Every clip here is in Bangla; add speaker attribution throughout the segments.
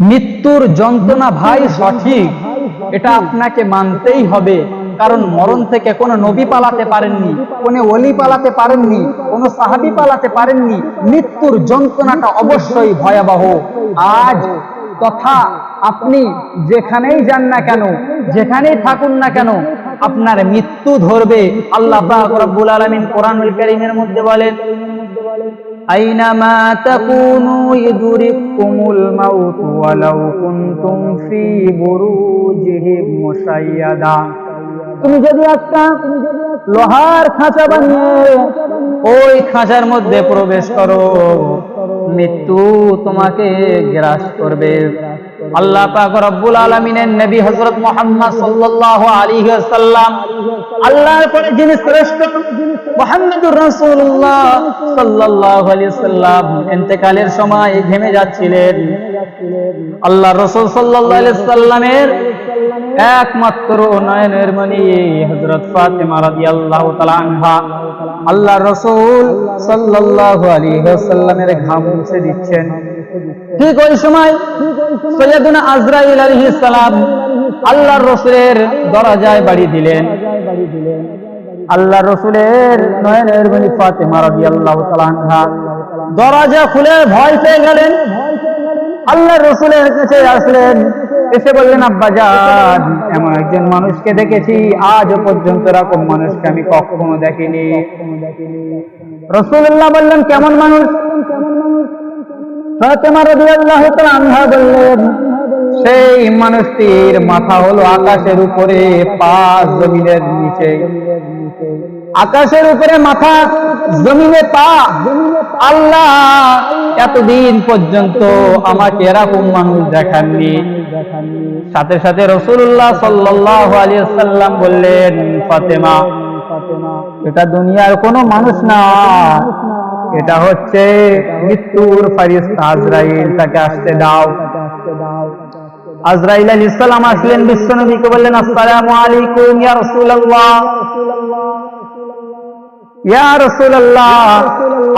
Speaker 1: মৃত্যুর যন্ত্রণা ভাই সঠিক, এটা আপনাকে মানতেই হবে। কারণ মরণ থেকে কোনো নবী পালাতে পারেননি, কোনো ওলি পালাতে পারেননি, কোনো সাহাবী পালাতে পারেননি। মৃত্যুর যন্ত্রণাটা অবশ্যই ভয়াবহ। আজ তথা আপনি যেখানেই যান না কেন, যেখানেই থাকুন না কেন, আপনার মৃত্যু ধরবে। আল্লাহ পাক রব্বুল আলামিন কোরআনুল কারীমের মধ্যে বলেন, আইনামা তাকুনু ইদরিকুমুল মাউত ওয়ালাউ কুনতুম ফি বুরুজিহিম মুশাইয়াদা। তুমি যদি একটা লোহার খাঁচা বানিয়ে ওই খাঁচার মধ্যে প্রবেশ করো, মৃত্যু তোমাকে গ্রাস করবে। আল্লাহ পাক রব্বুল আলামিনের নবী হযরত মুহাম্মদ সাল্লাল্লাহু আলাইহি ওয়াসাল্লাম, আল্লাহর পরে যিনি শ্রেষ্ঠ মুহাম্মদুর রাসূলুল্লাহ সাল্লাল্লাহু আলাইহি ওয়াসাল্লাম ইন্তেকালের সময় ঘেমে যাচ্ছিলেন। আল্লাহর রাসূল সাল্লাল্লাহু আলাইহি ওয়াসাল্লামের একমাত্র নয়নের মণি হযরত ফাতেমা রাদিয়াল্লাহু তাআলা আনহা আল্লাহর রাসূল সাল্লাল্লাহু আলাইহি ওয়াসাল্লামের ঘাম মুছে দিচ্ছেন। ঠিক ওই সময় সৈয়দুনা আজরাইল আলাইহিস সালাম আল্লাহর রাসূলের দরজায় বাড়ি দিলেন। আল্লাহর রাসূলের নয়নের মণি ফাতেমা রাদিয়াল্লাহু তাআলা আনহা দরজা খুলে ভয় পেয়ে গেলেন। আল্লাহর রাসূলের কাছে আসলেন, এসে বললেন, আব্বাজান, এমন একজন মানুষকে দেখেছি, আজও পর্যন্ত এরকম মানুষকে আমি কখনো দেখিনি। রাসূলুল্লাহ বললেন, কেমন মানুষ? ফাতেমা রাদিয়াল্লাহু তাআলা আনহা বললেন, সেই মানুষটির মাথা হলো আকাশের উপরে, পা জমিনের নিচে। আকাশের উপরে মাথা, জমিনে পা। আল্লাহ এতদিন পর্যন্ত আমাকে এরকম মানুষ দেখাননি। সাথে সাথে রাসূলুল্লাহ সাল্লাল্লাহু আলাইহি ওয়াসাল্লাম বললেন, ফাতেমা, এটা দুনিয়ার কোনো মানুষ না, এটা হচ্ছে মৃত্যুর ফেরেশতা আজরাইল, তাকে আসতে দাও। আজরাইল আলাইহিস সালাম আসলেন, বিশ্বনবীকে বললেন, আসসালামু আলাইকুম ইয়া রাসূলুল্লাহ। ইয়া রাসূলুল্লাহ,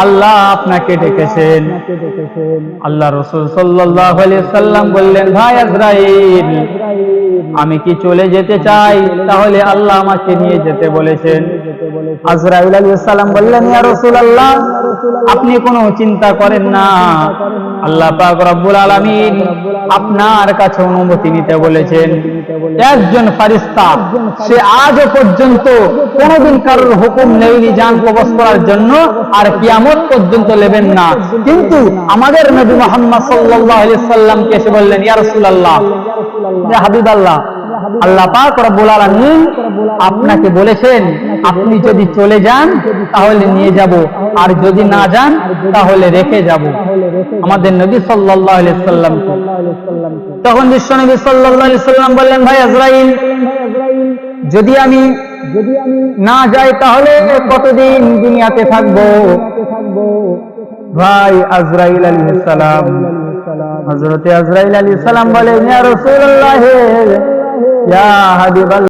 Speaker 1: আল্লাহ আপনাকে ডেকেছেন। আল্লাহ রাসূল সাল্লাল্লাহু আলাইহি ওয়াসাল্লাম বললেন, ভাই আজরাইল, আমি কি চলে যেতে চাই? তাহলে আল্লাহ আমাকে নিয়ে যেতে বলেছেন। আজরাইল আলাইহিস সালাম বললেন, ইয়া রাসূলুল্লাহ, আপনি কোনো চিন্তা করেন না, আল্লাহ পাক রব্বুল আলামিন আপনার কাছে অনুমতি নিতে বলেছেন। একজন ফেরেশতা, সে আজও পর্যন্ত কোনদিন কারোর হুকুম নেয়নি জান কবজ করার জন্য, আর কিয়ামত পর্যন্ত নেবেন না। কিন্তু আমাদের নবী মুহাম্মদ সাল্লাল্লাহু আলাইহি ওয়াসাল্লামকে এসে বললেন, ইয়া রাসূলুল্লাহ, ইয়া হাবিবাল্লাহ, আল্লাহ পাক রব্বুল আলামিন আপনাকে বলেছেন, আপনি যদি চলে যান তাহলে নিয়ে যাব, আর যদি না যান তাহলে রেখে যাব আমাদের নবী সাল্লাল্লাহু আলাইহি ওয়াসাল্লাম। তখন বিশ্বনবী সাল্লাল্লাহু আলাইহি ওয়াসাল্লাম বললেন, ভাই আজরাইল, যদি আমি না যাই তাহলে কতদিন দুনিয়াতে থাকবো? ভাই আজরাইল আলাইহিস সালাম, হযরত আজরাইল আলাইহিস সালাম বলেন, ইয়া রাসূলুল্লাহ, ইয়া হাবিবাল্লাহ,